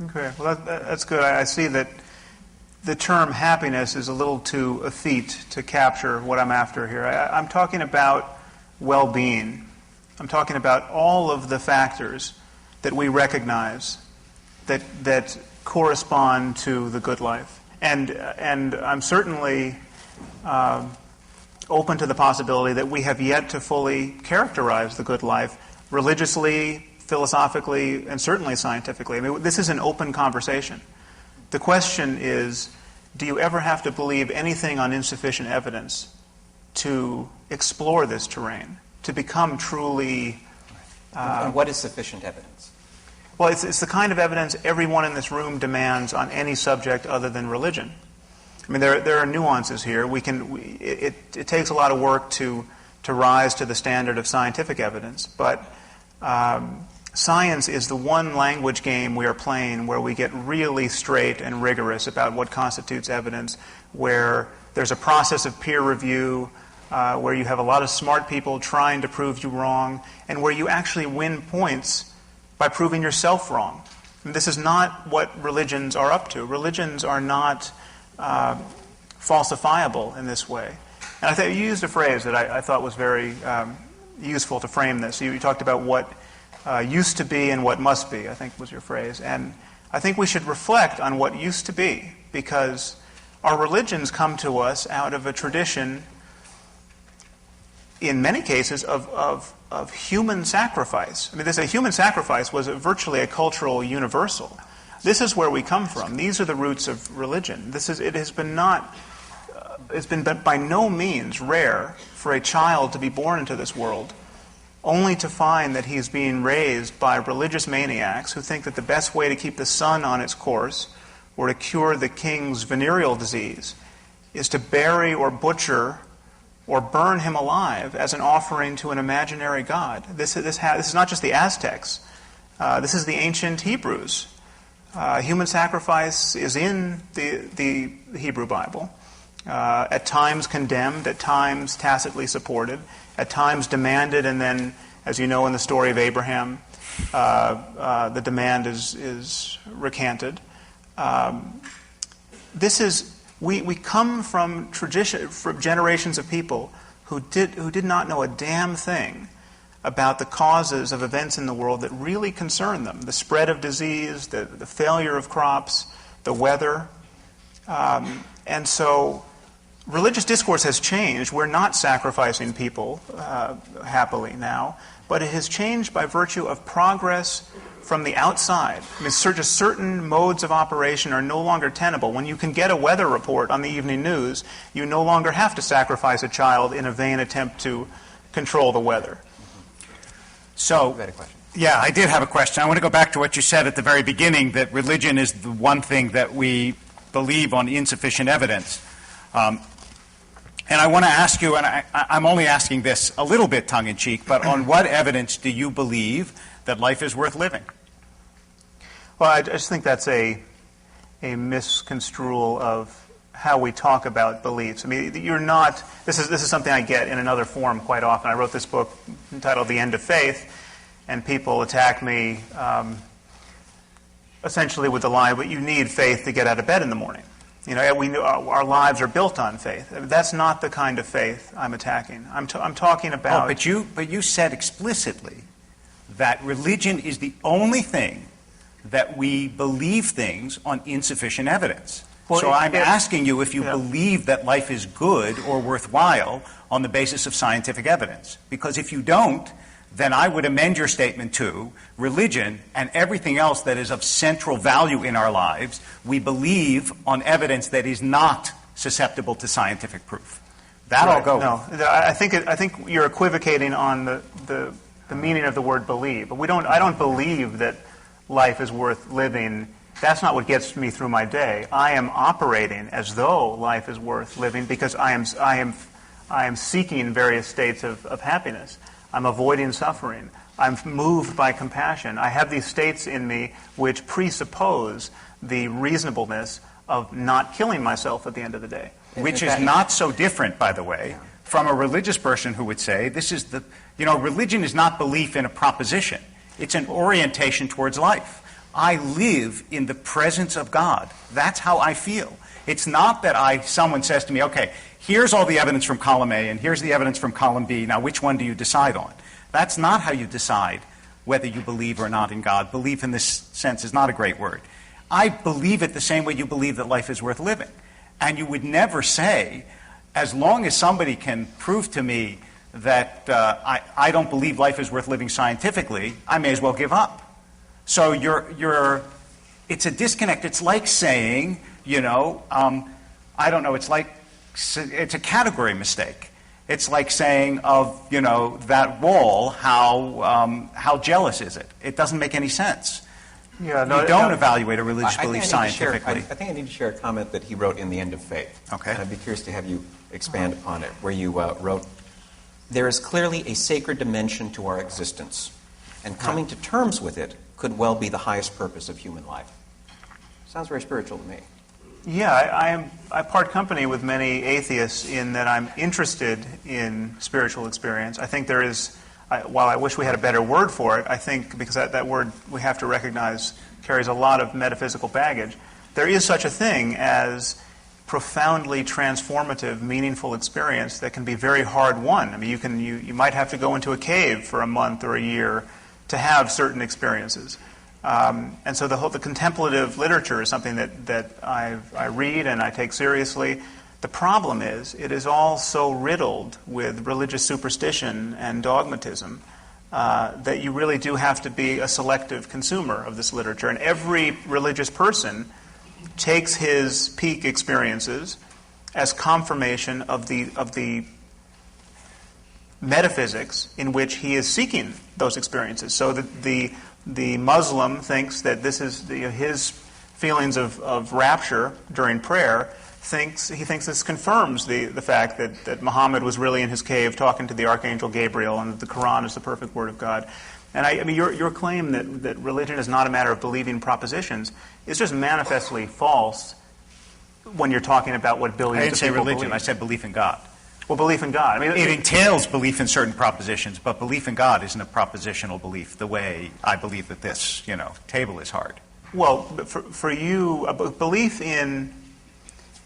Okay, well that's good. I see that the term happiness is a little too effete to capture what I'm after here. I'm talking about well-being. I'm talking about all of the factors that we recognize that correspond to the good life. And I'm certainly open to the possibility that we have yet to fully characterize the good life religiously, philosophically, and certainly scientifically. I mean, this is an open conversation. The question is, do you ever have to believe anything on insufficient evidence to explore this terrain, to become truly... and what is sufficient evidence? Well, it's the kind of evidence everyone in this room demands on any subject other than religion. I mean, there are nuances here. It takes a lot of work to rise to the standard of scientific evidence, but science is the one language game we are playing where we get really straight and rigorous about what constitutes evidence, where there's a process of peer review, where you have a lot of smart people trying to prove you wrong, and where you actually win points by proving yourself wrong. And this is not what religions are up to. Religions are not falsifiable in this way. And I thought you used a phrase that I thought was very useful to frame this. You talked about what used to be and what must be, I think was your phrase. And I think we should reflect on what used to be, because our religions come to us out of a tradition, in many cases, of human sacrifice. I mean, human sacrifice was virtually a cultural universal. This is where we come from. These are the roots of religion. It's been by no means rare for a child to be born into this world only to find that he's being raised by religious maniacs who think that the best way to keep the sun on its course or to cure the king's venereal disease is to bury or butcher or burn him alive as an offering to an imaginary god. This is not just the Aztecs. This is the ancient Hebrews. Human sacrifice is in the Hebrew Bible, at times condemned, at times tacitly supported, at times demanded, and then, as you know in the story of Abraham, the demand is recanted. We come from generations of people who did not know a damn thing about the causes of events in the world that really concern them: the spread of disease, the failure of crops, the weather, and so religious discourse has changed. We're not sacrificing people happily now, but it has changed by virtue of progress from the outside. I mean, just certain modes of operation are no longer tenable. When you can get a weather report on the evening news, you no longer have to sacrifice a child in a vain attempt to control the weather. So, you had a question. Yeah, I did have a question. I want to go back to what you said at the very beginning, that religion is the one thing that we believe on insufficient evidence. And I want to ask you, and I'm only asking this a little bit tongue-in-cheek, but on what evidence do you believe that life is worth living? Well, I just think that's a misconstrual of how we talk about beliefs. I mean, you're not. This is something I get in another form quite often. I wrote this book entitled "The End of Faith," and people attack me essentially with the line, "But you need faith to get out of bed in the morning." You know, our lives are built on faith. That's not the kind of faith I'm attacking. I'm talking about. Oh, but you said explicitly that religion is the only thing that we believe things on insufficient evidence. Well, so I'm asking you if you believe that life is good or worthwhile on the basis of scientific evidence. Because if you don't, then I would amend your statement to religion and everything else that is of central value in our lives, we believe on evidence that is not susceptible to scientific proof. That I'll go with. No, I think you're equivocating on the meaning of the word believe. But I don't believe that life is worth living. That's not what gets me through my day. I am operating as though life is worth living because I am seeking various states of happiness. I'm avoiding suffering. I'm moved by compassion. I have these states in me which presuppose the reasonableness of not killing myself at the end of the day. Which is not so different, by the way, from a religious person who would say, religion is not belief in a proposition. It's an orientation towards life. I live in the presence of God. That's how I feel. It's not that someone says to me, okay, here's all the evidence from column A and here's the evidence from column B. Now, which one do you decide on? That's not how you decide whether you believe or not in God. Belief in this sense is not a great word. I believe it the same way you believe that life is worth living. And you would never say, as long as somebody can prove to me that I don't believe life is worth living scientifically, I may as well give up. So it's a disconnect. It's like saying, I don't know, it's a category mistake. It's like saying of, that wall, how jealous is it? It doesn't make any sense. Yeah, no, you don't evaluate a religious belief scientifically. I think I need to share a comment that he wrote in The End of Faith. Okay. And I'd be curious to have you expand upon it, where you wrote, "There is clearly a sacred dimension to our existence, and coming to terms with it could well be the highest purpose of human life." Sounds very spiritual to me. Yeah, I part company with many atheists in that I'm interested in spiritual experience. I think there is, while I wish we had a better word for it, I think because that word we have to recognize carries a lot of metaphysical baggage, there is such a thing as profoundly transformative, meaningful experience that can be very hard won. I mean, you might have to go into a cave for a month or a year to have certain experiences. And so the contemplative literature is something that I read and I take seriously. The problem is it is all so riddled with religious superstition and dogmatism that you really do have to be a selective consumer of this literature. And every religious person takes his peak experiences as confirmation of the metaphysics in which he is seeking those experiences. So the Muslim thinks that this is his feelings of rapture during prayer. He thinks this confirms the fact that Muhammad was really in his cave talking to the Archangel Gabriel and that the Quran is the perfect word of God. And I mean, your claim that religion is not a matter of believing propositions is just manifestly false when you're talking about what billions of people believe. I didn't say religion. believe. I said belief in God. Well, belief in God. I mean, it entails belief in certain propositions, but belief in God isn't a propositional belief the way I believe that this, table is hard. Well, for you, belief in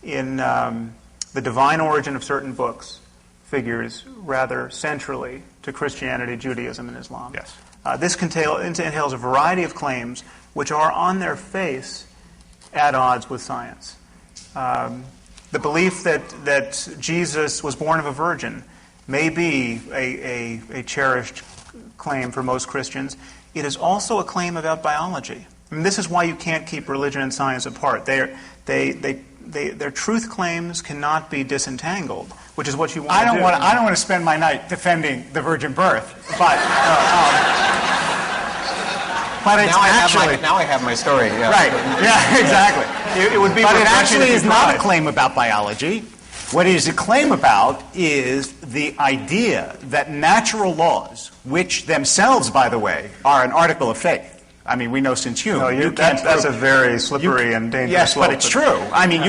the divine origin of certain books figures rather centrally to Christianity, Judaism, and Islam. Yes. This entails a variety of claims which are on their face at odds with science. The belief that Jesus was born of a virgin may be a cherished claim for most Christians. It is also a claim about biology. I mean, this is why you can't keep religion and science apart. Their truth claims cannot be disentangled, which is what you want to do. I don't want to spend my night defending the virgin birth, but it's now I have my story. Yeah. Right. Yeah, exactly. It would be. But it actually is not a claim about biology. What it is a claim about is the idea that natural laws, which themselves, by the way, are an article of faith. I mean, we know since Hume. No, that's a very slippery and dangerous slope. Yes, but it's true. I mean,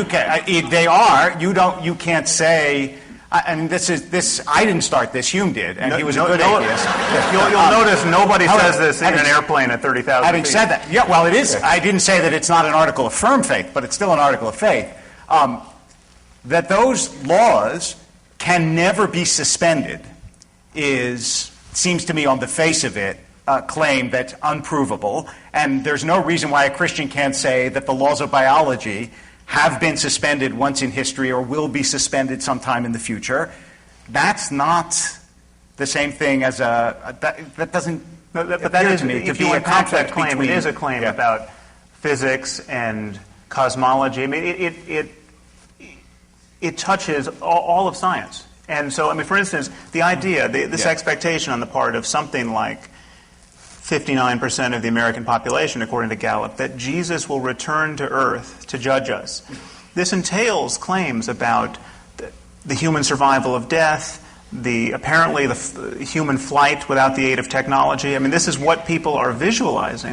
they are. You can't say. And this. I didn't start this. Hume did, and he was a good atheist. You'll notice nobody says this in an airplane at 30,000 feet. Having said that, yeah, well, it is. I didn't say that it's not an article of firm faith, but it's still an article of faith. That those laws can never be suspended seems to me on the face of it a claim that's unprovable, and there's no reason why a Christian can't say that the laws of biology have been suspended once in history or will be suspended sometime in the future. That's not the same thing as that doesn't appear to me to be a conflict claim. Between, it is a claim about physics and cosmology. I mean, it touches all of science. And so, I mean, for instance, the idea, this expectation on the part of something like 59% of the American population, according to Gallup, that Jesus will return to Earth to judge us. This entails claims about the human survival of death, apparently the human flight without the aid of technology. I mean, this is what people are visualizing.